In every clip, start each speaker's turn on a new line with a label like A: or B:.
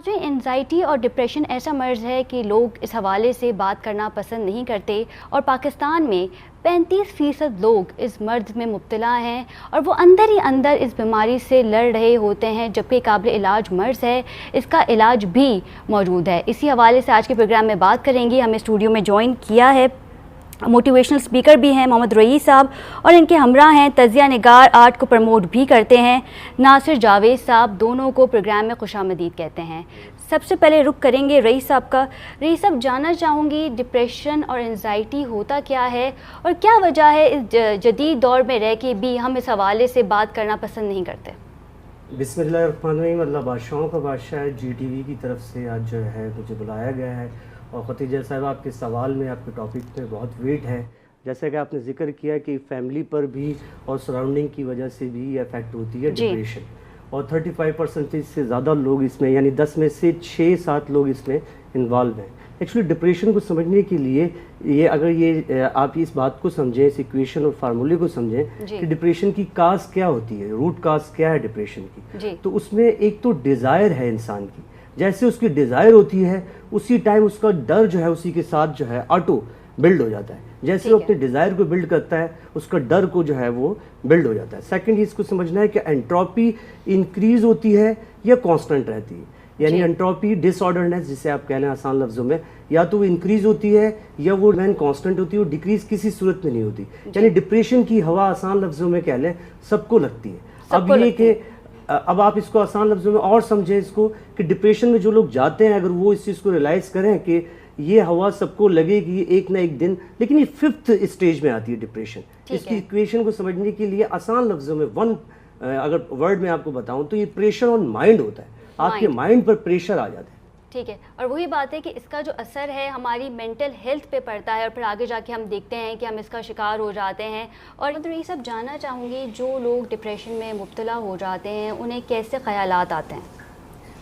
A: जो एंजाइटी और डिप्रेशन ऐसा मर्ज़ है कि लोग इस हवाले से बात करना पसंद नहीं करते और पाकिस्तान में 35% लोग इस मर्ज़ में मुब्तला हैं और वो अंदर ही अंदर इस बीमारी से लड़ रहे होते हैं, जबकि काबिल इलाज मर्ज़ है, इसका इलाज भी मौजूद है। इसी हवाले से आज के प्रोग्राम में बात करेंगी। हमें स्टूडियो में ज्वाइन किया है मोटिवेशनल स्पीकर भी हैं मोहम्मद रईस साहब और इनके हमरा हैं तज़िया निगार, आर्ट को प्रमोट भी करते हैं, नासिर जावेद साहब। दोनों को प्रोग्राम में खुशामदीद कहते हैं। सबसे पहले रुख करेंगे रईस साहब का। रईस साहब, जानना चाहूँगी डिप्रेशन और एंजाइटी होता क्या है और क्या वजह है इस जदीद दौर में रह के भी हम इस हवाले से बात करना पसंद नहीं करते।
B: बिस्मिल्लाहिर्रहमानिर्रहीम। अल्लाह बादशाहों का बादशाह है। GTV की तरफ से आज जो है मुझे बुलाया गया है और खतीजा साहब आपके सवाल में, आपके टॉपिक पे बहुत वेट है। जैसा कि आपने जिक्र किया कि फैमिली पर भी और सराउंडिंग की वजह से भी इफेक्ट होती है डिप्रेशन, और 35% से ज़्यादा लोग इसमें, यानी 10 में से 6-7 लोग इसमें इन्वॉल्व हैं। एक्चुअली डिप्रेशन को समझने के लिए आप इस बात को समझें, इस इक्वेशन और फार्मूले को समझें कि डिप्रेशन की काज क्या होती है, रूट काज क्या है डिप्रेशन की। तो उसमें एक तो डिज़ायर है इंसान की, जैसे उसकी डिज़ायर होती है उसी टाइम उसका डर जो है उसी के साथ जो है ऑटो बिल्ड हो जाता है। जैसे वो अपने डिज़ायर को बिल्ड करता है उसका डर को जो है वो बिल्ड हो जाता है। सेकंड इसको समझना है कि एंट्रोपी इंक्रीज होती है या कांस्टेंट रहती है। यानी एंट्रोपी डिसऑर्डरनेस जिसे आप कह लें आसान लफ्ज़ों में, या तो वो इंक्रीज होती है या वो मैन कांस्टेंट होती है, वो डिक्रीज किसी सूरत में नहीं होती। यानी डिप्रेशन की हवा आसान लफ्ज़ों में कह लें सबको लगती है। अब आप इसको आसान लफ्ज़ों में और समझें इसको कि डिप्रेशन में जो लोग जाते हैं, अगर वो इस चीज़ को रियलाइज़ करें कि ये हवा सबको लगेगी एक ना एक दिन, लेकिन ये 5th स्टेज में आती है डिप्रेशन। इसकी इक्वेशन को समझने के लिए आसान लफ्ज़ों में अगर वर्ड में आपको बताऊं तो ये प्रेशर ऑन माइंड होता है। आपके माइंड पर प्रेशर आ जाता है।
A: ठीक है, और वही बात है कि इसका जो असर है हमारी मेंटल हेल्थ पे पड़ता है और फिर आगे जाके हम देखते हैं कि हम इसका शिकार हो जाते हैं। और तो ये सब जानना चाहूँगी, जो लोग डिप्रेशन में मुब्तला हो जाते हैं उन्हें कैसे ख़यालात आते हैं?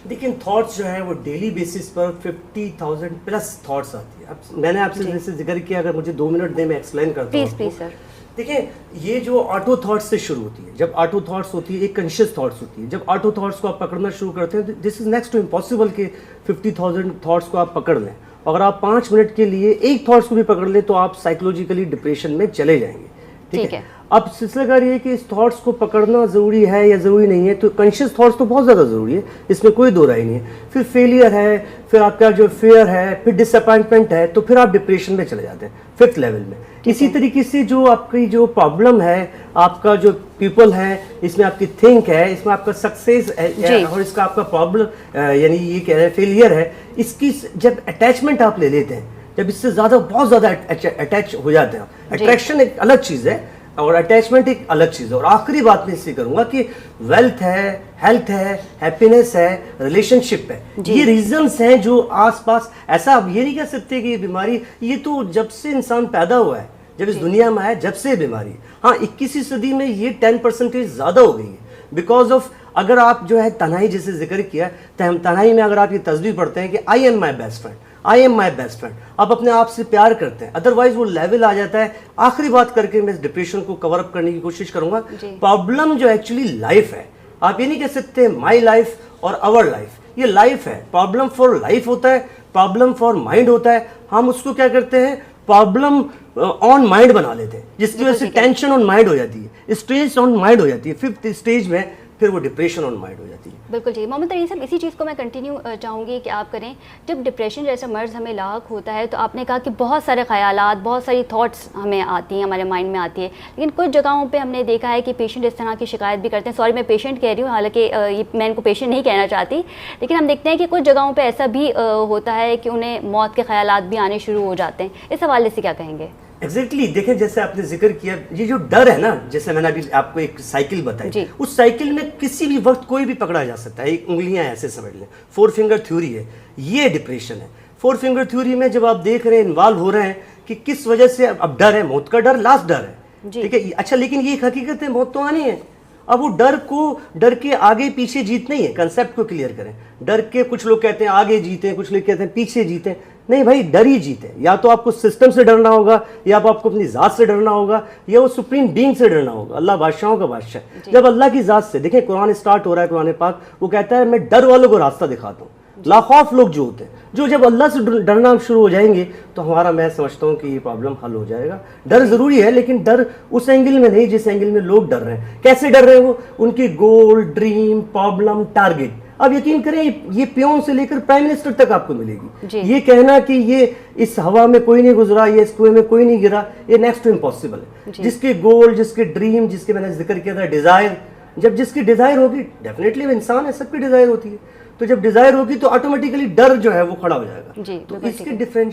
B: लेकिन थॉट्स जो है वो डेली बेसिस पर 50,000 प्लस थॉट्स आती है। अब मैंने आपसे जैसे जिक्र किया, अगर मुझे 2 मिनट दें मैं एक्सप्लेन करता हूँ।
A: Please sir.
B: देखिए, ये जो ऑटो थॉट्स से शुरू होती है, जब ऑटो थॉट्स होती है एक कॉन्शियस थॉट्स होती है। जब ऑटो थॉट्स को आप पकड़ना शुरू करते हैं, this is next to impossible कि 50,000 थॉट्स को आप पकड़ लें। अगर आप 5 मिनट के लिए एक थॉट्स को भी पकड़ लें तो आप साइकोलॉजिकली डिप्रेशन में चले जाएंगे। ठीक है। अब सिलसिलेदार ये है कि इस थॉट्स को पकड़ना ज़रूरी है या ज़रूरी नहीं है। तो कॉन्शियस थॉट्स तो बहुत ज़्यादा ज़रूरी है, इसमें कोई दो राय नहीं है। फिर फेलियर है, फिर आपका जो फियर है, फिर डिसअपॉइंटमेंट है, तो फिर आप डिप्रेशन में चले जाते हैं 5th लेवल में। इसी तरीके से जो आपकी जो प्रॉब्लम है, आपका जो पीपल है, इसमें आपकी थिंक है, इसमें आपका सक्सेस है और इसका आपका प्रॉब्लम यानी ये कह रहे हैं फेलियर है, इसकी जब अटैचमेंट आप ले लेते हैं, जब इससे ज़्यादा बहुत ज़्यादा अटैच हो जाते हैं। अट्रैक्शन एक अलग चीज़ है और अटैचमेंट एक अलग चीज़ है। और आखिरी बात मैं इससे करूंगा कि वेल्थ है, हेल्थ है, हैप्पीनेस है, रिलेशनशिप है, ये रीजंस हैं जो आसपास। ऐसा आप ये नहीं कह सकते कि ये बीमारी, ये तो जब से इंसान पैदा हुआ है, जब इस दुनिया में आया, जब से बीमारी। हाँ, 21वीं सदी में ये 10% ज़्यादा हो गई है बिकॉज ऑफ, अगर आप जो है तन्हाई जैसे जिक्र किया, तन्हाई में अगर आप ये तस्वीर पढ़ते हैं कि I am my best friend, I am my best friend, आप अपने आप से प्यार करते हैं, अदरवाइज वो लेवल आ जाता है। आखिरी बात करके मैं इस डिप्रेशन को कवर अप करने की कोशिश करूंगा। प्रॉब्लम जो एक्चुअली लाइफ है, आप ये नहीं कह सकते माई लाइफ और आवर लाइफ, ये लाइफ है। प्रॉब्लम फॉर लाइफ होता है, प्रॉब्लम फॉर माइंड होता है। हम उसको क्या करते हैं, प्रॉब्लम ऑन माइंड बना लेते हैं, जिसकी वजह से टेंशन ऑन माइंड हो जाती है, स्ट्रेस ऑन माइंड हो जाती है। 5th स्टेज में फिर वो डिप्रेशन ऑन माइंड हो जाती है।
A: बिल्कुल जी मोहम्मद रईस साहब, इसी चीज़ को मैं कंटिन्यू चाहूँगी कि आप करें। जब डिप्रेशन जैसा मर्ज़ हमें लाक होता है तो आपने कहा कि बहुत सारे ख़यालात, बहुत सारी थॉट्स हमें आती हैं, हमारे माइंड में आती है, लेकिन कुछ जगहों पे हमने देखा है कि पेशेंट इस तरह की शिकायत भी करते हैं। सॉरी, मैं पेशेंट कह रही हूँ, हालांकि मैं इनको पेशेंट नहीं कहना चाहती, लेकिन हम देखते हैं कि कुछ जगहों पर ऐसा भी होता है कि उन्हें मौत के ख़यालात भी आने शुरू हो जाते हैं। इस हवाले से क्या कहेंगे?
B: एग्जैक्टली देखें, जैसे आपने जिक्र किया, ये जो डर है ना, जैसे मैंने अभी आपको एक साइकिल बताई, उस साइकिल में किसी भी वक्त कोई भी पकड़ा जा सकता है। एक उंगलियां ऐसे समझ लें, 4 फिंगर थ्योरी है, ये डिप्रेशन है। 4 फिंगर थ्योरी में जब आप देख रहे हैं, इन्वॉल्व हो रहे हैं कि किस वजह से, अब डर है, मौत का डर लास्ट डर है, ठीक है। अच्छा, लेकिन ये हकीकत है, मौत तो आनी है। अब वो डर के आगे पीछे जीत नहीं है। कंसेप्ट को क्लियर करें। डर के कुछ लोग कहते हैं आगे जीते, कुछ लोग कहते हैं पीछे जीते। नहीं भाई, डर ही जीते। या तो आपको सिस्टम से डरना होगा, या आपको अपनी ज़ात से डरना होगा, या वो सुप्रीम बीइंग से डरना होगा, अल्लाह बादशाहों का बादशाह। जब अल्लाह की ज़ात से, देखें कुरान स्टार्ट हो रहा है, कुरान पाक वो कहता है मैं डर वालों को रास्ता दिखाता हूँ। लाखौफ लोग जो होते हैं, जो जब अल्लाह से डरना शुरू हो जाएंगे तो हमारा, मैं समझता हूँ कि ये प्रॉब्लम हल हो जाएगा। डर जरूरी है, लेकिन डर उस एंगल में नहीं जिस एंगल में लोग डर रहे हैं। कैसे डर रहे हैं वो? उनकी गोल, ड्रीम, प्रॉब्लम, टारगेट। अब यकीन करें, ये पियोन से लेकर प्राइम मिनिस्टर तक आपको मिलेगी। ये कहना कि ये इस हवा में कोई नहीं गुजरा, ये इस कुएं में कोई नहीं गिरा, ये नेक्स्ट टू इम्पॉसिबल है। जिसके गोल, जिसके ड्रीम, जिसके मैंने जिक्र किया था डिजायर, जब जिसकी डिजायर होगी, डेफिनेटली वो इंसान है, सबकी डिजायर होती है, तो जब डिजायर होगी तो ऑटोमेटिकली डर जो है वो खड़ा हो जाएगा। तो इसके डिफरेंट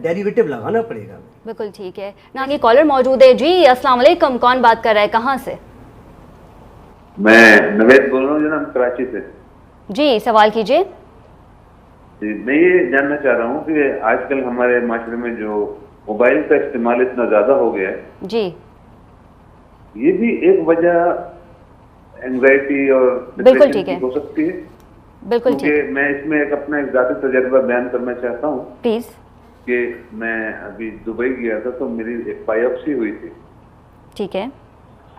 B: डेरिवेटिव लगाना पड़ेगा।
A: बिल्कुल ठीक है ना। आगे कॉलर मौजूद है जी। अस्सलाम वालेकुम, कौन बात कर रहा है, कहाँ से?
C: मैं नवेद बोल रहा हूँ जनाब, कराची से।
A: जी, सवाल कीजिए।
C: मैं ये जानना चाह रहा हूँ कि आजकल हमारे माशरे में जो मोबाइल का इस्तेमाल इतना ज्यादा हो गया है
A: जी,
C: ये भी एक वजह एंजाइटी और
A: बिल्कुल ठीक है,
C: हो सकती है।
A: बिल्कुल ठीक है।
C: मैं इसमें एक अपना एक ज़ाती तजर्बा बयान करना चाहता हूँ
A: प्लीज।
C: कि मैं अभी दुबई गया था, तो मेरी एक बायोप्सी हुई थी,
A: ठीक है,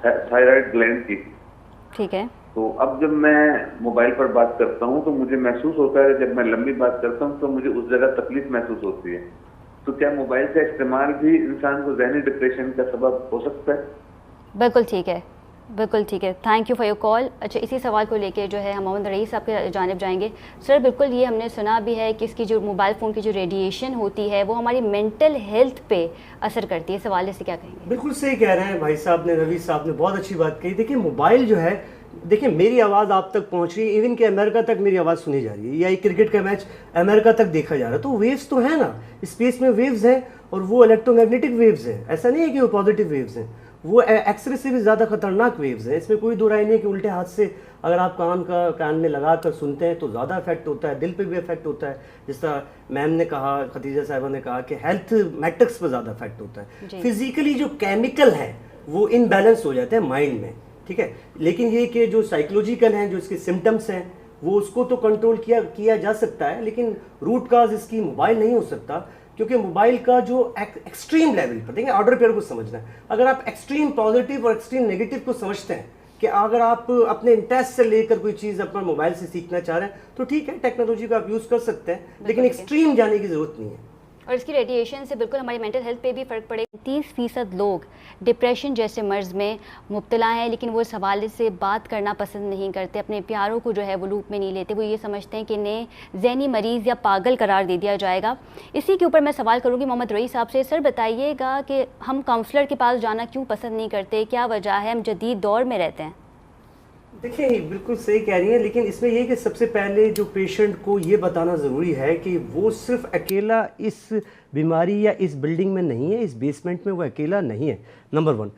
C: थायराइड ग्लैंड की।
A: ठीक है।
C: तो अब जब मैं मोबाइल पर बात करता हूँ तो मुझे महसूस होता है, जब मैं लंबी बात करता हूँ तो मुझे उस जगह तकलीफ महसूस होती है। तो क्या मोबाइल का इस्तेमाल भी इंसान को ज़हनी डिप्रेशन का सबब हो सकता है?
A: बिल्कुल ठीक है, बिल्कुल ठीक है। Thank you for your call. अच्छा, इसी सवाल को लेके जो है हम मोहम्मद रईस साहब के जानिब जाएंगे। सर, बिल्कुल ये हमने सुना भी है कि इसकी जो मोबाइल फ़ोन की जो रेडिएशन होती है वो हमारी मेंटल हेल्थ पे असर करती है। इस हवाले से क्या कहेंगे?
B: बिल्कुल सही कह रहे हैं भाई साहब ने, रवि साहब ने बहुत अच्छी बात कही। देखिए, मोबाइल जो है, देखिए मेरी आवाज़ आप तक पहुंच रही है, इवन कि अमेरिका तक मेरी आवाज़ सुनी जा रही है, या एक क्रिकेट का मैच अमेरिका तक देखा जा रहा है, तो वेव्स तो है ना, स्पेस में वेव्स हैं, और वो इलेक्ट्रोमैग्नेटिक वेव्स हैं। ऐसा नहीं है कि वो पॉजिटिव वेव्स हैं, वो एक्सरे से भी ज़्यादा खतरनाक वेव्स हैं। इसमें कोई दो राय नहीं है कि उल्टे हाथ से अगर आप कान में लगा कर सुनते हैं तो ज़्यादा इफेक्ट होता है, दिल पे भी इफेक्ट होता है। जिस तरह मैम ने कहा, खतीजा साहिबा ने कहा कि हेल्थ मैट्रिक्स पर ज़्यादा इफेक्ट होता है। फिजिकली जो केमिकल है वो इनबैलेंस हो जाते हैं माइंड में, ठीक है। लेकिन ये कि जो साइकोलॉजिकल हैं, जो इसके सिम्टम्स हैं, वो उसको तो कंट्रोल किया जा सकता है, लेकिन रूट काज इसकी मोबाइल नहीं हो सकता, क्योंकि मोबाइल का जो एक्सट्रीम लेवल पर, देखिए ऑर्डर पेयर को समझना है। अगर आप एक्सट्रीम पॉजिटिव और एक्सट्रीम नेगेटिव को समझते हैं कि अगर आप अपने इंटरेस्ट से लेकर कोई चीज़ अपना मोबाइल से सीखना चाह रहे हैं तो ठीक है, टेक्नोलॉजी का आप यूज़ कर सकते हैं, लेकिन एक्सट्रीम जाने की ज़रूरत नहीं है।
A: और इसकी रेडिएशन से बिल्कुल हमारी मेंटल हेल्थ पे भी फ़र्क पड़ेगा। 30% लोग डिप्रेशन जैसे मर्ज़ में मुब्तला हैं, लेकिन वो इस हवाले से बात करना पसंद नहीं करते, अपने प्यारों को जो है वो लूप में नहीं लेते। वो ये समझते हैं कि इन्हें ज़हनी मरीज़ या पागल करार दे दिया जाएगा। इसी के ऊपर मैं सवाल करूँगी मोहम्मद रईस साहब से। सर, बताइएगा कि हम काउंसलर के पास जाना क्यों पसंद नहीं करते, क्या वजह है? हम जदीद दौर में रहते हैं।
B: देखिए, बिल्कुल सही कह रही हैं, लेकिन इसमें यह कि सबसे पहले जो पेशेंट को ये बताना ज़रूरी है कि वो सिर्फ अकेला इस बीमारी या इस बिल्डिंग में नहीं है, इस बेसमेंट में वो अकेला नहीं है, नंबर 1।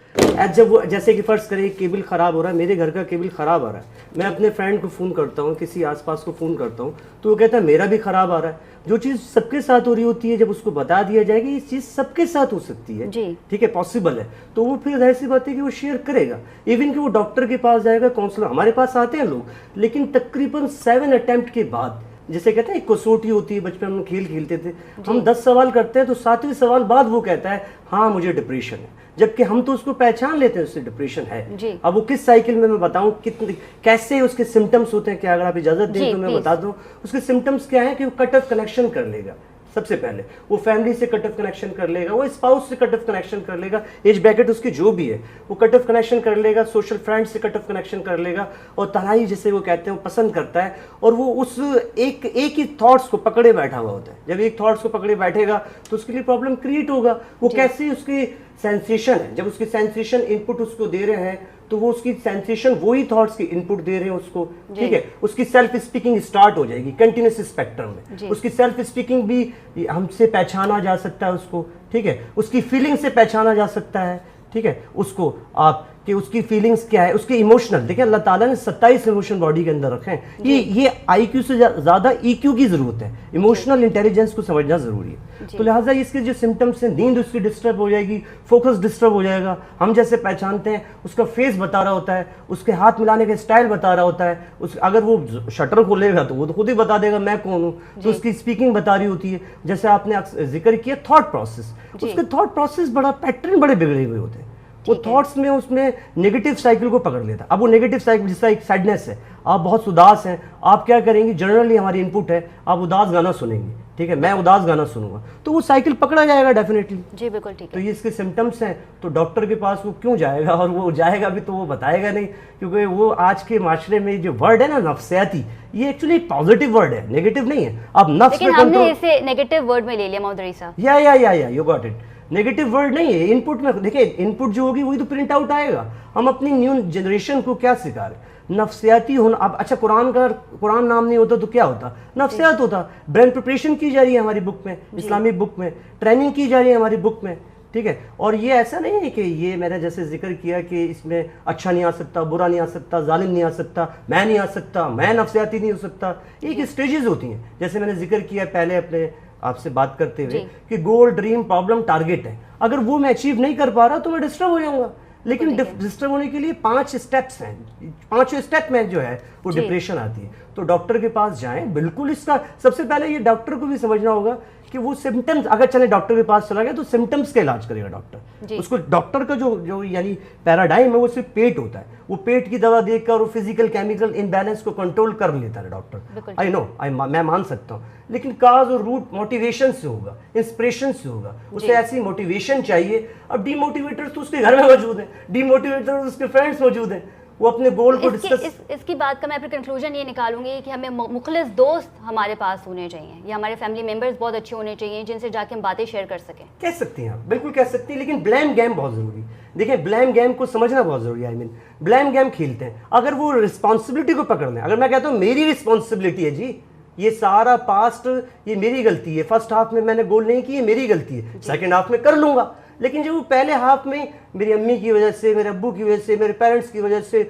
B: जब वो, जैसे कि फ़र्ज़ करें केबल ख़राब हो रहा है, मेरे घर का केबल ख़राब आ रहा है, मैं अपने फ्रेंड को फ़ोन करता हूँ, किसी आसपास को फ़ोन करता हूँ, तो वो कहता है मेरा भी ख़राब आ रहा है। जो चीज़ सबके साथ हो रही होती है, जब उसको बता दिया जाएगा ये चीज़ सबके साथ हो सकती है, ठीक है, पॉसिबल है, तो वो फिर जाहिर सी बात है कि वो शेयर करेगा। इवन कि वो डॉक्टर के पास जाएगा, काउंसलर, हमारे पास आते हैं लोग, लेकिन तकरीबन 7 अटेम्प्ट के बाद, जैसे कहते हैं एक कसौटी होती है, बचपन में हम खेल खेलते थे, हम 10 सवाल करते हैं तो 7वें सवाल बाद वो कहता है हाँ मुझे डिप्रेशन है, जबकि हम तो उसको पहचान लेते हैं उससे डिप्रेशन है। अब वो किस साइकिल में, मैं बताऊं कितने कैसे उसके सिम्टम्स होते हैं, क्या अगर आप इजाजत दें तो मैं बता दूं उसके सिम्टम्स क्या है। कि वो कट ऑफ कनेक्शन कर लेगा, सबसे पहले वो फैमिली से कट ऑफ कनेक्शन कर लेगा, वो स्पाउस से कट ऑफ कनेक्शन कर लेगा, एज ब्रैकेट उसकी जो भी है वो कट ऑफ कनेक्शन कर लेगा, सोशल फ्रेंड से कट ऑफ कनेक्शन कर लेगा, और तन्हाई जिसे वो कहते हैं वो पसंद करता है, और वो उस एक ही थॉट्स को पकड़े बैठा हुआ होता है। जब एक थॉट्स को पकड़े बैठेगा तो उसके लिए प्रॉब्लम क्रिएट होगा। वो कैसे उसकी सेंसेशन है, जब उसकी सेंसेशन इनपुट उसको दे रहे हैं तो वो उसकी सेंसेशन वही थॉट्स की इनपुट दे रहे हैं उसको, ठीक है। उसकी सेल्फ स्पीकिंग स्टार्ट हो जाएगी कंटिन्यूस स्पेक्ट्रम में, उसकी सेल्फ स्पीकिंग भी हमसे पहचाना जा सकता है उसको, ठीक है। उसकी फीलिंग से पहचाना जा सकता है, ठीक है। उसको आप कि उसकी फीलिंग्स क्या है, उसके इमोशनल, देखिए अल्लाह ताला ने 27 इमोशन बॉडी के अंदर रखे हैं। ये IQ से ज़्यादा EQ की ज़रूरत है, इमोशनल इंटेलिजेंस को समझना ज़रूरी है। तो लिहाजा इसके जो सिम्टम्स हैं, नींद उसकी डिस्टर्ब हो जाएगी, फोकस डिस्टर्ब हो जाएगा, हम जैसे पहचानते हैं उसका फेस बता रहा होता है, उसके हाथ मिलाने का स्टाइल बता रहा होता है, अगर वो शटर खोलेगा तो वो तो खुद ही बता देगा मैं कौन हूँ, तो उसकी स्पीकिंग बता रही होती है। जैसे आपने जिक्र किया थॉट प्रोसेस, उसके थॉट प्रोसेस बड़ा पैटर्न बड़े बिगड़े हुए होते हैं, वो थॉट्स में उसमें नेगेटिव साइकिल को पकड़ लेता। अब वो नेगेटिव साइकिल जिसका एक सैडनेस है, आप बहुत उदास हैं, आप क्या करेंगे, जनरली हमारी इनपुट है आप उदास गाना सुनेंगे, ठीक है, मैं उदास गाना सुनूंगा, तो वो साइकिल पकड़ा जाएगा डेफिनेटली।
A: जी बिल्कुल ठीक है।
B: तो ये इसके सिम्टम्स हैं, तो डॉक्टर के पास वो क्यों जाएगा, और वो जाएगा भी तो वो बताएगा नहीं, क्योंकि वो आज के माशरे में जो वर्ड है ना नफ्सियाती, ये एक्चुअली पॉजिटिव वर्ड है, नेगेटिव नहीं है। आप नफ्स
A: लेकिन
B: पे
A: हमने इसे नेगेटिव वर्ड में ले लिया मोहम्मद रईस साहब।
B: या you got it. Negative word नहीं है, इनपुट में देखिए, इनपुट जो होगी वही तो प्रिंट आउट आएगा। हम अपनी न्यू जनरेशन को क्या सिखा रहे, नफ्सियाती होना। अब अच्छा, कुरान नाम नहीं होता तो क्या होता, नफ्सियात होता। ब्रेन प्रिपरेशन की जा रही है हमारी बुक में, इस्लामिक बुक में ट्रेनिंग की जा रही है हमारी बुक में, ठीक है। और ये ऐसा नहीं है कि ये मैंने जैसे जिक्र किया कि इसमें अच्छा नहीं आ सकता, बुरा नहीं आ सकता, जालिम नहीं आ सकता, मैं नहीं आ सकता, मैं नफ्सियाती नहीं हो सकता। एक स्टेजेस होती हैं, जैसे मैंने जिक्र किया पहले अपने आपसे बात करते हुए कि गोल, ड्रीम, प्रॉब्लम, टारगेट है। अगर वो मैं अचीव नहीं कर पा रहा तो मैं डिस्टर्ब हो जाऊंगा। लेकिन डिस्टर्ब होने के लिए 5 स्टेप्स हैं, 5 स्टेप में जो है वो डिप्रेशन आती है। तो डॉक्टर के पास जाएं, बिल्कुल। इसका सबसे पहले ये डॉक्टर को भी समझना होगा कि वो सिम्टम्स, अगर चले डॉक्टर के पास चला गया तो सिम्टम्स का इलाज करेगा डॉक्टर। उसको डॉक्टर का जो यानी पैराडाइम है वो सिर्फ पेट होता है, वो पेट की दवा देकर वो फिजिकल केमिकल इनबैलेंस को कंट्रोल कर लेता है डॉक्टर। आई नो, मैं मान सकता हूँ, लेकिन काज और रूट मोटिवेशन से होगा, इंस्पिरेशन से होगा। उसे ऐसी मोटिवेशन चाहिए। अब डीमोटिवेटर तो उसके घर में मौजूद है, डीमोटिवेटर उसके फ्रेंड्स मौजूद हैं, वो अपने गोल को डिस्कस।
A: इसकी बात का मैं फिर कंक्लूजन ये निकालूंगी कि हमें मुखलिस दोस्त हमारे पास होने चाहिए, या हमारे फैमिली मेंबर्स बहुत अच्छे होने चाहिए जिनसे जाके हम बातें शेयर कर सकें।
B: कह सकती हैं आप, बिल्कुल कह सकती हैं, लेकिन ब्लेम गेम बहुत जरूरी। देखिए, ब्लेम गेम को समझना बहुत जरूरी है। आई मीन ब्लेम गेम खेलते हैं, अगर वो रिस्पॉन्सिबिलिटी को पकड़ना है। अगर मैं कहता हूँ मेरी रिस्पॉन्सिबिलिटी है जी, ये सारा पास्ट ये मेरी गलती है, फर्स्ट हाफ में मैंने गोल नहीं की, मेरी गलती है, सेकंड हाफ में कर लूंगा। लेकिन जब वो पहले हाफ में मेरी अम्मी की वजह से, मेरे अब्बू की वजह से, मेरे पेरेंट्स की वजह से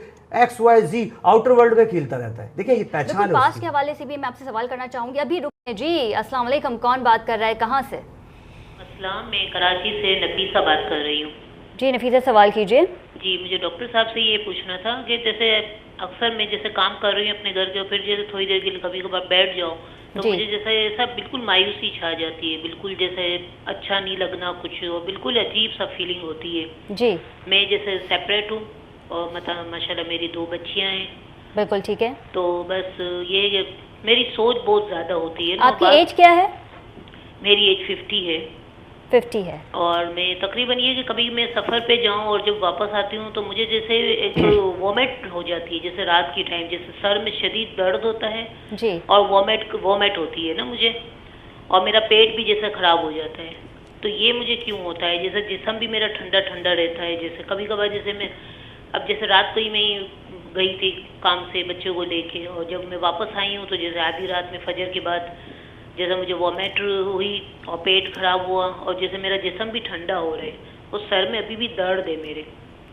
B: XYZ आउटर वर्ल्ड में खेलता रहता है, देखिए ये पहचान है।
A: पास्ट के हवाले से भी मैं आपसे सवाल करना चाहूंगी। अभी रुकिए जी। अस्सलाम वालेकुम, कौन बात कर रहा है, कहाँ से?
D: अस्सलाम, मैं कराची से नफीसा बात कर रही हूँ।
A: जी नफीसा, सवाल कीजिए।
D: जी, मुझे डॉक्टर साहब से ये पूछना था कि जैसे अक्सर मैं जैसे काम कर रही हूँ अपने घर के, फिर जैसे थोड़ी देर के लिए कभी कभार बैठ जाऊँ तो मुझे जैसे ऐसा बिल्कुल मायूसी छा जाती है, बिल्कुल जैसे अच्छा नहीं लगना कुछ, और बिल्कुल अजीब सा फीलिंग होती है
A: जी।
D: मैं जैसे सेपरेट हूँ और मतलब माशाल्लाह मेरी 2 बच्चियाँ हैं।
A: बिल्कुल ठीक है।
D: तो बस ये मेरी सोच बहुत ज़्यादा होती है।
A: आपकी एज क्या है?
D: मेरी एज 50 है।
A: 50 है।
D: और मैं तकरीबन ये कि कभी मैं सफ़र पे जाऊं और जब वापस आती हूँ तो मुझे जैसे एक वॉमिट हो जाती है, जैसे रात की टाइम जैसे सर में शदीद दर्द होता है
A: जी, और
D: वॉमिट होती है ना मुझे, और मेरा पेट भी जैसे ख़राब हो जाता है। तो ये मुझे क्यों होता है? जैसे जिस्म भी मेरा ठंडा ठंडा रहता है। जैसे कभी कभार जैसे मैं अब जैसे रात को ही मैं गई थी काम से बच्चों को लेके, और जब मैं वापस आई हूँ तो जैसे आधी रात में फजर के बाद जैसे मुझे वॉमिट हुई और पेट खराब हुआ, और जैसे मेरा जिस्म भी ठंडा हो रहा है, और सर में अभी भी दर्द है मेरे।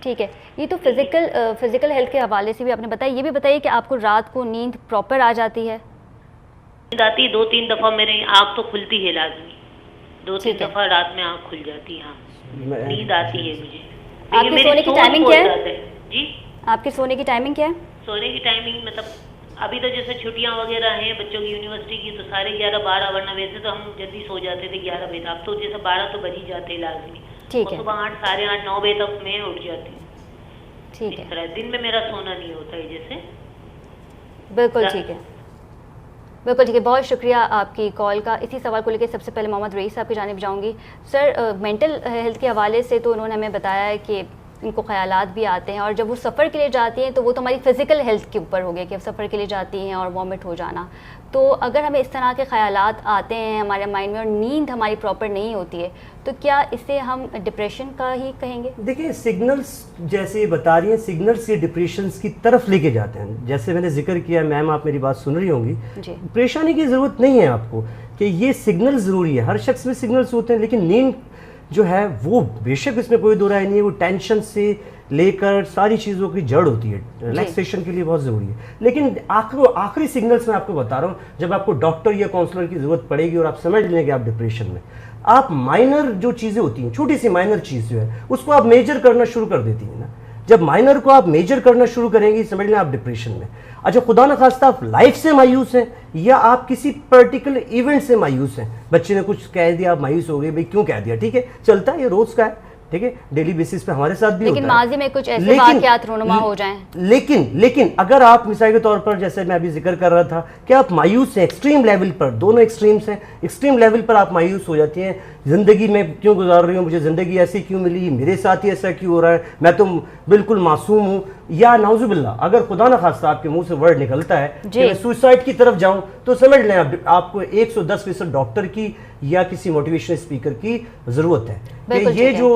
A: ठीक है, ये तो फिजिकल हेल्थ के हवाले से भी आपने बताया। ये भी बताइए कि आपको रात को नींद प्रॉपर आ जाती है?
D: नींद आती है 2-3 दफ़ा, मेरी आँख तो खुलती है लाजमी, 2-3 दफ़ा रात में आँख खुल जाती है। हाँ, नींद आती है मुझे।
A: आपकी सोने की टाइमिंग क्या है
D: जी?
A: आपकी सोने की टाइमिंग क्या है?
D: सोने की टाइमिंग मतलब अभी तो जैसे छुट्टियां वगैरह हैं बच्चों की यूनिवर्सिटी की, तो 11:30-12, वरना वैसे तो हम जल्दी सो जाते थे 11 बजे। अब तो जैसे 12 तो बज ही जाते हैं लाजमी।
A: ठीक है।
D: सुबह 8, साढ़े 8, 9 बजे तक मैं उठ जाती हूँ।
A: ठीक है।
D: इस तरह दिन में मेरा सोना नहीं होता है जैसे।
A: बिल्कुल ठीक है, बिल्कुल ठीक है। बहुत शुक्रिया आपकी कॉल का। इसी सवाल को लेकर सबसे पहले मोहम्मद रईस साहब की जानिब जाऊंगी। सर, मेंटल हेल्थ के हवाले से तो उन्होंने हमें बताया है कि इनको ख्यालात भी आते हैं, और जब वो सफ़र के लिए जाती हैं तो वो तो हमारी फ़िज़िकल हेल्थ के ऊपर हो गया कि अब सफ़र के लिए जाती हैं और वॉमिट हो जाना। तो अगर हमें इस तरह के ख्यालात आते हैं हमारे माइंड में और नींद हमारी प्रॉपर नहीं होती है, तो क्या इसे हम डिप्रेशन का ही कहेंगे?
B: देखिए, सिग्नल्स जैसे बता रही हैं, सिग्नल्स ये डिप्रेशन की तरफ लेके जाते हैं। जैसे मैंने जिक्र किया, मैम आप मेरी बात सुन रही होंगी, परेशानी की ज़रूरत नहीं है आपको कि ये सिग्नल ज़रूरी है। हर शख्स में सिग्नल्स होते हैं, लेकिन नींद जो है वो बेशक इसमें कोई दो राय नहीं है, वो टेंशन से लेकर सारी चीज़ों की जड़ होती है, रिलैक्सेशन के लिए बहुत ज़रूरी है। लेकिन आखिरी सिग्नल्स मैं आपको बता रहा हूँ, जब आपको डॉक्टर या काउंसलर की ज़रूरत पड़ेगी और आप समझ लें कि आप डिप्रेशन में, आप माइनर जो चीज़ें होती हैं, छोटी सी माइनर चीज़ जो है उसको आप मेजर करना शुरू कर देती हैं ना। जब माइनर को आप मेजर करना शुरू करेंगे, समझ लें आप डिप्रेशन में। अच्छा, खुदा न खास्ता आप लाइफ से मायूस हैं या आप किसी पर्टिकुलर इवेंट से मायूस हैं, बच्चे ने कुछ कह दिया आप मायूस हो गए, भाई क्यों कह दिया, ठीक है, चलता है, ये रोज़ का है, ठीक है, डेली बेसिस पे हमारे साथ भी
A: लेकिन
B: होता है।
A: माजी में कुछ ऐसे वाक़यात रूनुमा हो जाएं।
B: लेकिन अगर आप मिसाल के तौर पर, जैसे मैं अभी जिक्र कर रहा था कि आप मायूस हैं एक्सट्रीम लेवल पर, दोनों एक्सट्रीम्स हैं, एक्सट्रीम लेवल पर आप मायूस हो जाती हैं, ज़िंदगी में क्यों गुजार रही हूँ, मुझे ज़िंदगी ऐसी क्यों मिली, मेरे साथ ही ऐसा क्यों हो रहा है, मैं तो बिल्कुल मासूम हूँ, या नाउजुबिल्लाह अगर खुदा न खास्ता आपके मुंह से वर्ड निकलता है कि मैं सुसाइड की तरफ जाऊं, तो समझ लें आपको 110% डॉक्टर की या किसी मोटिवेशनल स्पीकर की ज़रूरत है। कि ये जो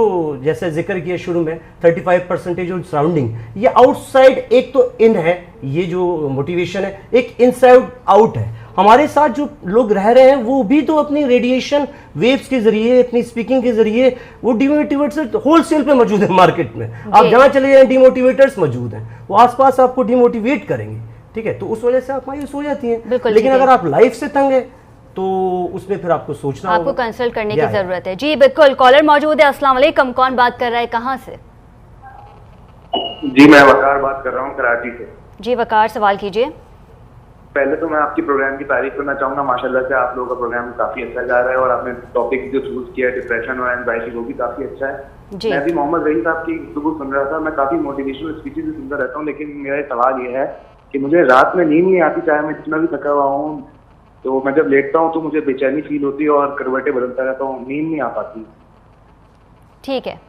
B: जैसे जिक्र किया शुरू में 35% जो सराउंडिंग, ये आउटसाइड एक तो इन है, ये जो मोटिवेशन है, एक इनसाइड आउट है। हमारे साथ जो लोग रह रहे हैं वो भी तो अपनी रेडिएशन वेव्स के जरिए, अपनी स्पीकिंग के जरिए वो डिमोटिवेटर्स होलसेल पे मौजूद है मार्केट में। आप जहां चले जाएं डिमोटिवेटर्स मौजूद हैं, वो आसपास आपको डिमोटिवेट करेंगे, ठीक है, तो उस वजह से आप मायूस हो जाती हैं। लेकिन अगर आप लाइफ से तंग है तो उसमें फिर आपको सोचना,
A: आपको कंसल्ट करने की जरूरत है। जी बिल्कुल, कॉलर मौजूद है। अस्सलाम वालेकुम, कौन बात कर रहा है, कहाँ से?
C: जी मैं वकार बात कर रहा हूँ कराची से।
A: जी वकार, सवाल कीजिए।
C: पहले तो मैं आपकी प्रोग्राम की तारीफ करना चाहूंगा, माशाल्लाह से आप लोगों का प्रोग्राम काफी अच्छा जा रहा है और आपने टॉपिक जो चूज किया है डिप्रेशन और एंजाइटी वो भी काफी अच्छा है। मैं भी मोहम्मद रईस आपकी गुफ्तगू सुन रहा था, मैं काफी मोटिवेशनल स्पीचेस भी सुनता रहता हूँ, लेकिन मेरा सवाल ये है कि मुझे रात में नींद नहीं आती, चाहे मैं जितना भी थका हुआ हूँ, तो मैं जब लेटता हूँ तो मुझे बेचैनी फील होती है और करवटें बदलता रहता हूँ, नींद नहीं आ पाती।
A: ठीक है,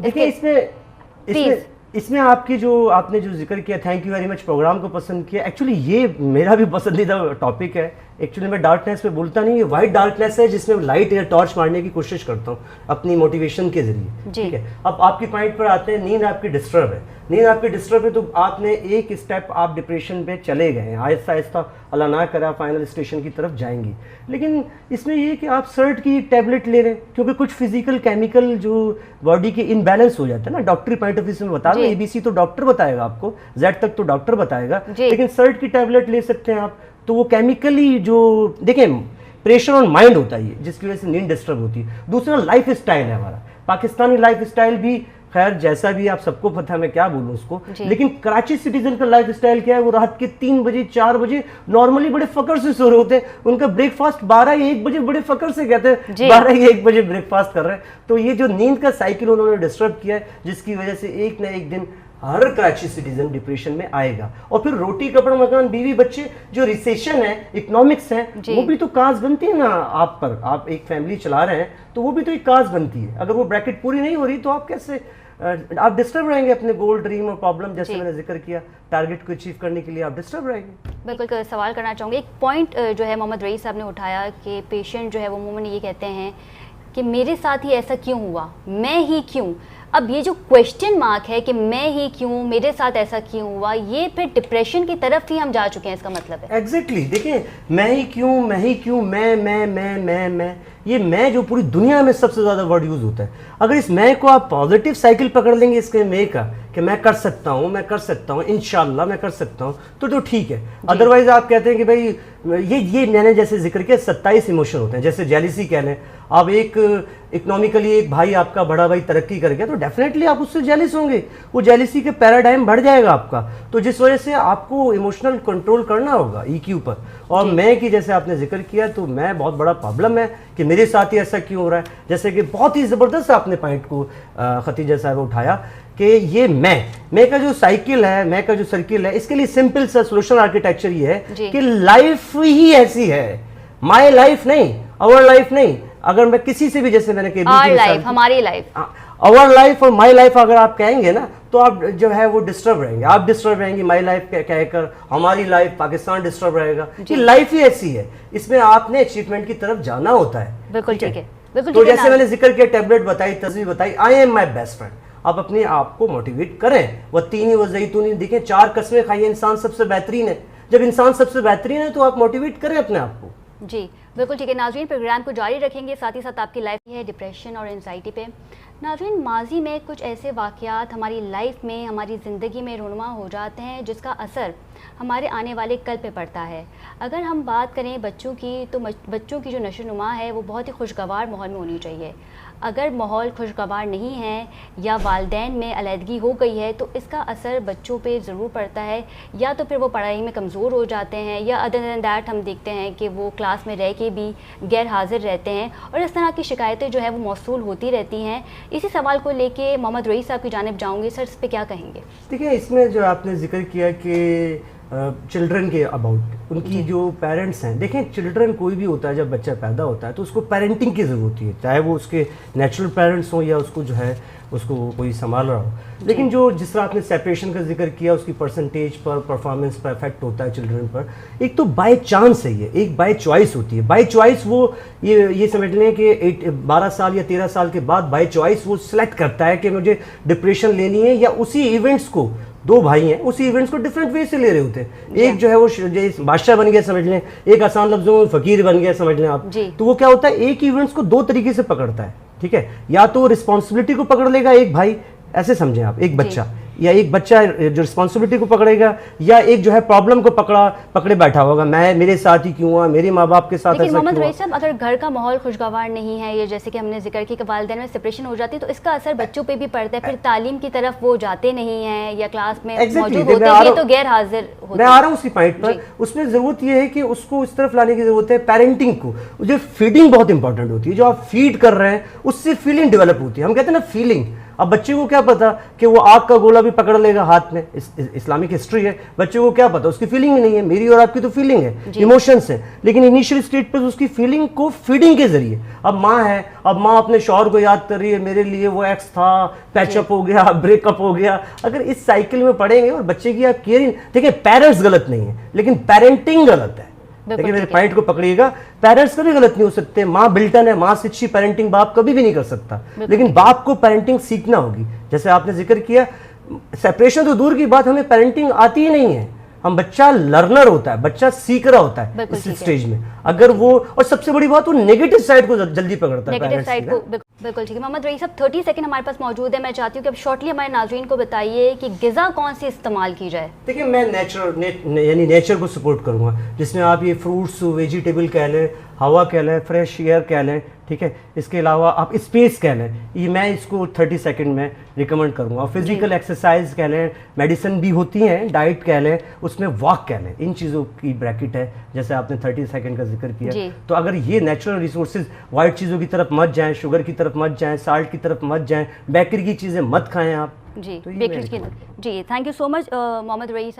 B: देखिए इसमें आपकी जो आपने जो जिक्र किया, thank you very much, programme को पसंद किया। एक्चुअली ये मेरा भी पसंदीदा टॉपिक है। एक्चुअली मैं डार्कनेस पे बोलता नहीं, ये वाइट डार्कनेस है जिसमें लाइट या टॉर्च मारने की कोशिश करता हूँ अपनी मोटिवेशन के जरिए, ठीक है। अब आपकी पॉइंट पर आते हैं, नींद आपकी डिस्टर्ब है, नींद आपकी डिस्टर्ब है तो आपने एक स्टेप आप डिप्रेशन पे चले गए हैं, आहिस्ता आहिस्ता अल्लाह ना करा फाइनल स्टेशन की तरफ जाएंगी। लेकिन इसमें ये कि आप सर्ट की टैबलेट ले रहे हैं, क्योंकि कुछ फिजिकल केमिकल जो बॉडी के इनबैलेंस हो जाते हैं ना, डॉक्टरी पॉइंट ऑफ व्यू से मैं बता रहा हूँ, ABC तो डॉक्टर बताएगा आपको, Z तक तो डॉक्टर बताएगा, लेकिन सर्ट की टैबलेट ले सकते हैं आप, तो वो केमिकली जो देखें प्रेशर ऑन माइंड होता है जिसकी वजह से नींद डिस्टर्ब होती है। दूसरा लाइफ स्टाइल है हमारा, पाकिस्तानी लाइफ स्टाइल भी खैर जैसा भी आप सबको पता है, मैं क्या बोलूं उसको, लेकिन कराची सिटीजन का लाइफ स्टाइल क्या है, वो रात के 3 बजे 4 बजे नॉर्मली बड़े फकर से सो रहे होते हैं, उनका ब्रेकफास्ट 12 या 1 बजे बड़े फकर से कहते हैं 12 या 1 बजे ब्रेकफास्ट कर रहे हैं। तो ये जो नींद का साइकिल उन्होंने डिस्टर्ब किया है, जिसकी वजह से एक ना एक दिन हर कराची सिटीजन डिप्रेशन में आएगा। और फिर रोटी कपड़ा मकान बीवी बच्चे, जो रिसेशन है, इकोनॉमिक्स है, वो भी तो काज बनती है ना आप पर। आप एक फैमिली चला रहे हैं तो वो भी तो एक काज बनती है। अगर वो ब्रैकेट पूरी नहीं हो रही तो आप कैसे आप डिस्टर्ब रहेंगे अपने गोल, ड्रीम और प्रॉब्लम, जैसे मैंने जिक्र किया, टारगेट को अचीव करने के लिए आप डिस्टर्ब रहेंगे।
A: बिल्कुल सवाल करना चाहूँगी, एक पॉइंट जो है मोहम्मद रईस साहब ने उठाया कि पेशेंट जो है वो अमूमन ये कहते हैं कि मेरे साथ ही ऐसा क्यों हुआ, मैं ही क्यों। अब ये जो क्वेश्चन मार्क है कि मैं ही क्यों, मेरे साथ ऐसा क्यों हुआ, ये फिर डिप्रेशन की तरफ ही हम जा चुके हैं, इसका मतलब है।
B: एग्जैक्टली देखिए, मैं ही क्यों, मैं ये मैं जो पूरी दुनिया में सबसे ज्यादा वर्ड यूज होता है। अगर इस मैं को आप पॉजिटिव साइकिल पकड़ लेंगे इसके मैं का, कि मैं कर सकता हूँ, इंशाल्लाह मैं कर सकता हूँ, तो ठीक है। अदरवाइज आप कहते हैं कि भाई ये मैंने जैसे जिक्र किया 27 इमोशन होते हैं, जैसे जेलिसी कह लें आप, एक इकोनॉमिकली एक भाई आपका बड़ा भाई तरक्की कर गया तो डेफिनेटली आप उससे जेलिस होंगे, वो जेलिसी के पैराडाइम बढ़ जाएगा आपका, तो जिस वजह से आपको इमोशनल कंट्रोल करना होगा EQ पर। और मैं की जैसे आपने जिक्र किया, तो मैं बहुत बड़ा प्रॉब्लम है कि मेरे साथ ही ऐसा क्यों हो रहा है। जैसे कि बहुत ही ज़बरदस्त आपने पॉइंट को खतीजा साहब उठाया कि ये मैं का जो साइकिल है, मैं का जो सर्किल है, इसके लिए सिंपल सा सोल्यूशन आर्किटेक्चर ये है कि लाइफ ही ऐसी है, माई लाइफ नहीं, आवर लाइफ नहीं। अगर मैं किसी से भी, जैसे मैंने
A: लाइफ, हमारी लाइफ,
B: आवर लाइफ और माई लाइफ अगर आप कहेंगे ना, तो आप जो है वो डिस्टर्ब रहेंगे, आप डिस्टर्ब रहेंगे माई लाइफ कहकर, हमारी लाइफ, पाकिस्तान डिस्टर्ब रहेगा। ये लाइफ ही ऐसी है, इसमें आपने अचीवमेंट की तरफ जाना होता है।
A: बिल्कुल ठीक है, बिल्कुल।
B: तो जैसे मैंने जिक्र किया, टैबलेट बताई, तस्वीर बताई, I am my best friend, आप अपने आप को मोटिवेट करें। वत्तीनी व ज़ैतूनी, देखें 4 कस्में खाइए, इंसान सबसे बेहतरीन है। जब इंसान सबसे बेहतरीन है तो आप मोटिवेट करें अपने आप को।
A: जी बिल्कुल ठीक है। नाज़रीन, प्रोग्राम को जारी रखेंगे, साथ ही साथ आपकी लाइफ है डिप्रेशन और एंजाइटी पे। नाज़रीन, माजी में कुछ ऐसे वाक़यात हमारी लाइफ में, हमारी ज़िंदगी में रूनुमा हो जाते हैं जिसका असर हमारे आने वाले कल पे पड़ता है। अगर हम बात करें बच्चों की, तो बच्चों की जो नशोनुमा है वो बहुत ही खुशगवार माहौल में होनी चाहिए। अगर माहौल खुशगवार नहीं है या वालिदैन में अलहदगी हो गई है तो इसका असर बच्चों पे ज़रूर पड़ता है। या तो फिर वो पढ़ाई में कमज़ोर हो जाते हैं, या अदर दैन दैट हम देखते हैं कि वो क्लास में रह के भी गैर हाजिर रहते हैं, और इस तरह की शिकायतें जो है वो मौसूल होती रहती हैं। इसी सवाल को लेके मोहम्मद रईस साहब की जानिब जाऊँगी। सर, इस पर क्या कहेंगे?
B: देखिए, इसमें जो आपने जिक्र किया कि चिल्ड्रन के अबाउट उनकी जो पेरेंट्स हैं, देखें चिल्ड्रन कोई भी होता है, जब बच्चा पैदा होता है तो उसको पेरेंटिंग की ज़रूरत होती है, चाहे वो उसके नेचुरल पेरेंट्स हों या उसको जो है उसको कोई संभाल रहा हो। लेकिन जो जिस तरह आपने सेपरेशन का जिक्र किया, उसकी परसेंटेज पर, परफॉर्मेंस पर इफेक्ट होता है चिल्ड्रन पर। एक तो बाय चांस है, ये एक बाय चॉइस होती है। बाय चॉइस वो ये समझ लें कि 12 साल या 13 साल के बाद बाय चॉइस वो सिलेक्ट करता है कि मुझे डिप्रेशन लेनी है, या उसी इवेंट्स को, दो भाई हैं उसी इवेंट्स को डिफरेंट वे से ले रहे होते हैं। एक जो है वो बादशाह बन गया समझ लें, एक आसान लफ्जों में फकीर बन गया समझ लें आप। तो वो क्या होता है, एक इवेंट्स को दो तरीके से पकड़ता है, ठीक है। या तो रिस्पॉन्सिबिलिटी को पकड़ लेगा एक भाई, ऐसे समझें आप, एक बच्चा, या एक बच्चा जो रिस्पॉन्सिबिलिटी को पकड़ेगा, या एक जो है प्रॉब्लम को पकड़े बैठा होगा, मैं मेरे साथ ही क्यों हुआ, मेरे माँ बाप के साथ ऐसा क्यों हुआ।
A: मोहम्मद रईस साहब, अगर घर का माहौल खुशगवार नहीं है, ये जैसे कि हमने जिक्र किया कि वालिदैन में सेपरेशन हो जाती है, तो इसका असर बच्चों पे भी पड़ता है। फिर तालीम की तरफ वो जाते नहीं हैं, या क्लास में मौजूद होते हैं तो गैर हाजिर होते हैं।
B: मैं आ रहा हूँ उसी पॉइंट पर। उसमें ज़रूरत ये है कि उसको इस तरफ लाने की ज़रूरत है, पेरेंटिंग को। जो फीडिंग बहुत इंपॉर्टेंट होती है, जो आप फीड कर रहे हैं उससे फीलिंग डेवलप होती है। हम कहते हैं ना फीलिंग। अब बच्चे को क्या पता कि वो आग का गोला भी पकड़ लेगा हाथ में, इस्लामिक हिस्ट्री है, बच्चे को क्या पता, उसकी फीलिंग ही नहीं है। मेरी और आपकी तो फीलिंग है, इमोशंस है, लेकिन इनिशियल स्टेज पर उसकी फीलिंग को फीडिंग के जरिए, अब माँ है, अब माँ अपने शौहर को याद कर रही है, मेरे लिए वो एक्स था, पैचअप हो गया, ब्रेकअप हो गया। अगर इस साइकिल में पड़ेंगे और बच्चे की आप केयरिंग, देखिए पेरेंट्स गलत नहीं है, लेकिन पेरेंटिंग गलत है। देखिए मेरे पॉइंट को पकड़िएगा, पेरेंट्स कभी गलत नहीं हो सकते। माँ बिल्टन है, माँ से अच्छी पेरेंटिंग बाप कभी भी नहीं कर सकता, लेकिन बाप को पेरेंटिंग सीखना होगी। जैसे आपने जिक्र किया, सेपरेशन तो दूर की बात, हमें पेरेंटिंग आती ही नहीं है। हम, बच्चा लर्नर होता है, बच्चा सीख रहा होता है इस स्टेज में। अगर वो, और सबसे बड़ी बात, वो नेगेटिव साइड को जल्दी पकड़ता है,
A: नेगेटिव साइड को। बिल्कुल ठीक है। मोहम्मद रईस साहब, 30 सेकंड हमारे पास मौजूद है। मैं चाहती हूँ कि अब शॉर्टली हमारे नाज़रीन को बताइए कि ग़िज़ा कौन सी इस्तेमाल की जाए।
B: देखिए, मैं यानी नेचर को सपोर्ट करूँगा, जिसमें आप ये फ्रूट्स, वेजिटेबल कह लें, हवा कह लें, फ्रेश एयर कह लें, ठीक है। इसके अलावा आप स्पेस कह लें, ये मैं इसको 30 सेकंड में रिकमेंड करूँगा। फिजिकल एक्सरसाइज कह लें, मेडिसिन भी होती हैं, डाइट कह लें, उसमें वॉक कह लें, इन चीज़ों की ब्रैकेट है, जैसे आपने 30 सेकंड का जिक्र किया। तो अगर ये नेचुरल रिसोर्सेज, वाइट चीज़ों की तरफ मत जाएँ, शुगर की तरफ मत जाएँ, साल्ट की तरफ मत जाएँ, बेकरी की चीज़ें मत खाएँ आप।
A: जी, बेकरी की। जी, thank you so much Mohammad rice.